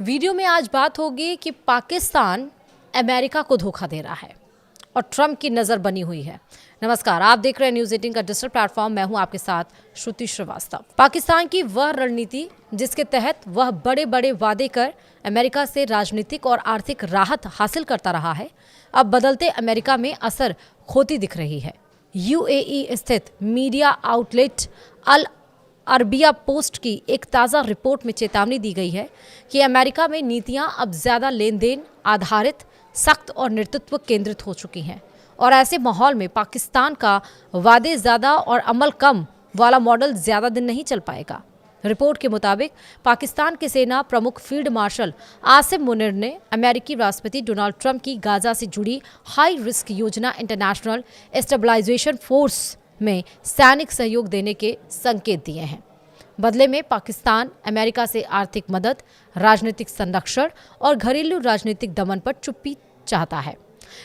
Video में आज बात होगी कि पाकिस्तान अमेरिका को धोखा दे रहा है और ट्रंप की नज़र बनी हुई है। नमस्कार, आप देख रहे हैं न्यूज़ 18 का डिजिटल प्लेटफॉर्म। मैं हूं आपके साथ श्रुति श्रीवास्तव। पाकिस्तान की वह रणनीति जिसके तहत वह बड़े बड़े वादे कर अमेरिका से राजनीतिक और आर्थिक राहत हासिल करता रहा है, अब बदलते अमेरिका में असर खोती दिख रही है। यूएई स्थित मीडिया आउटलेट अल अरबिया पोस्ट की एक ताज़ा रिपोर्ट में चेतावनी दी गई है कि अमेरिका में नीतियां अब ज़्यादा लेन देन आधारित, सख्त और नेतृत्व केंद्रित हो चुकी हैं और ऐसे माहौल में पाकिस्तान का वादे ज़्यादा और अमल कम वाला मॉडल ज़्यादा दिन नहीं चल पाएगा। रिपोर्ट के मुताबिक पाकिस्तान के सेना प्रमुख फील्ड मार्शल आसिम मुनीर ने अमेरिकी राष्ट्रपति डोनाल्ड ट्रंप की गाजा से जुड़ी हाई रिस्क योजना इंटरनेशनल स्टेबलाइजेशन फोर्स में सैनिक सहयोग देने के संकेत दिए हैं। बदले में पाकिस्तान अमेरिका से आर्थिक मदद, राजनीतिक संरक्षण और घरेलू राजनीतिक दमन पर चुप्पी चाहता है।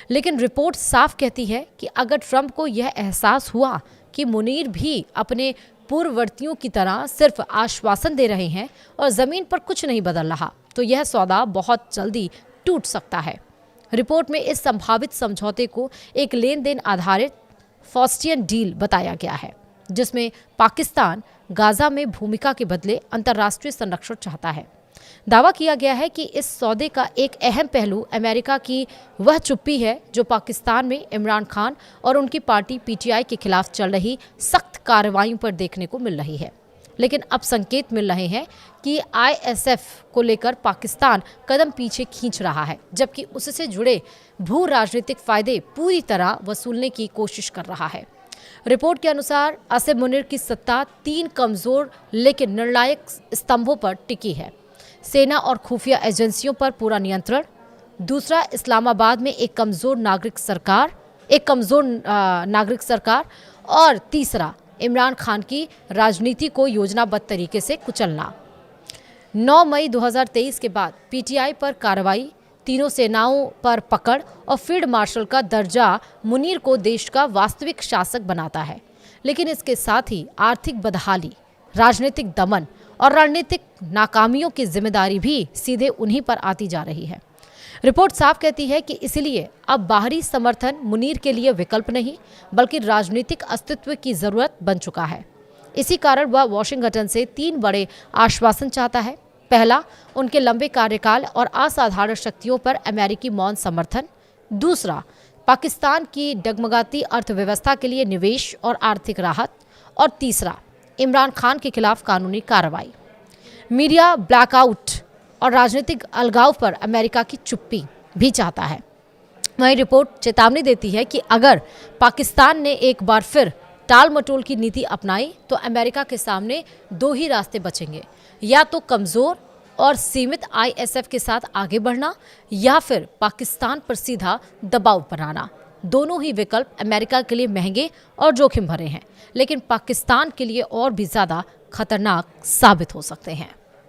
लेकिन रिपोर्ट साफ कहती है कि अगर ट्रंप को यह एहसास हुआ कि मुनीर भी अपने पूर्ववर्तियों की तरह सिर्फ आश्वासन दे रहे हैं और जमीन पर कुछ नहीं बदल रहा, तो यह सौदा बहुत जल्दी टूट सकता है। रिपोर्ट में इस संभावित समझौते को एक लेन देन आधारित फॉस्टियन डील बताया गया है, जिसमें पाकिस्तान गाजा में भूमिका के बदले अंतर्राष्ट्रीय संरक्षण चाहता है। दावा किया गया है कि इस सौदे का एक अहम पहलू अमेरिका की वह चुप्पी है जो पाकिस्तान में इमरान खान और उनकी पार्टी पीटीआई के खिलाफ चल रही सख्त कार्रवाइयों पर देखने को मिल रही है। लेकिन अब संकेत मिल रहे हैं कि आईएसएफ को लेकर पाकिस्तान कदम पीछे खींच रहा है, जबकि उससे जुड़े भू राजनीतिक फायदे पूरी तरह वसूलने की कोशिश कर रहा है। रिपोर्ट के अनुसार आसिम मुनीर की सत्ता 3 कमजोर लेकिन निर्णायक स्तंभों पर टिकी है। सेना और खुफिया एजेंसियों पर पूरा नियंत्रण, दूसरा इस्लामाबाद में एक कमजोर नागरिक सरकार और तीसरा इमरान खान की राजनीति को योजनाबद्ध तरीके से कुचलना। 9 मई 2023 के बाद पीटीआई पर कार्रवाई, तीनों सेनाओं पर पकड़ और फील्ड मार्शल का दर्जा मुनीर को देश का वास्तविक शासक बनाता है। लेकिन इसके साथ ही आर्थिक बदहाली, राजनीतिक दमन और रणनीतिक नाकामियों की जिम्मेदारी भी सीधे उन्हीं पर आती जा रही है। रिपोर्ट साफ कहती है कि इसलिए अब बाहरी समर्थन मुनीर के लिए विकल्प नहीं, बल्कि राजनीतिक अस्तित्व की जरूरत बन चुका है। इसी कारण वह वॉशिंगटन से 3 बड़े आश्वासन चाहता है। पहला, उनके लंबे कार्यकाल और असाधारण शक्तियों पर अमेरिकी मौन समर्थन। दूसरा, पाकिस्तान की डगमगाती अर्थव्यवस्था के लिए निवेश और आर्थिक राहत। और तीसरा, इमरान खान के खिलाफ कानूनी कार्रवाई। मीडिया ब्लैकआउट और राजनीतिक अलगाव पर अमेरिका की चुप्पी भी चाहता है। वहीं रिपोर्ट चेतावनी देती है कि अगर पाकिस्तान ने एक बार फिर टाल मटोल की नीति अपनाई तो अमेरिका के सामने 2 ही रास्ते बचेंगे, या तो कमज़ोर और सीमित आईएसएफ के साथ आगे बढ़ना या फिर पाकिस्तान पर सीधा दबाव बनाना। दोनों ही विकल्प अमेरिका के लिए महंगे और जोखिम भरे हैं, लेकिन पाकिस्तान के लिए और भी ज़्यादा खतरनाक साबित हो सकते हैं।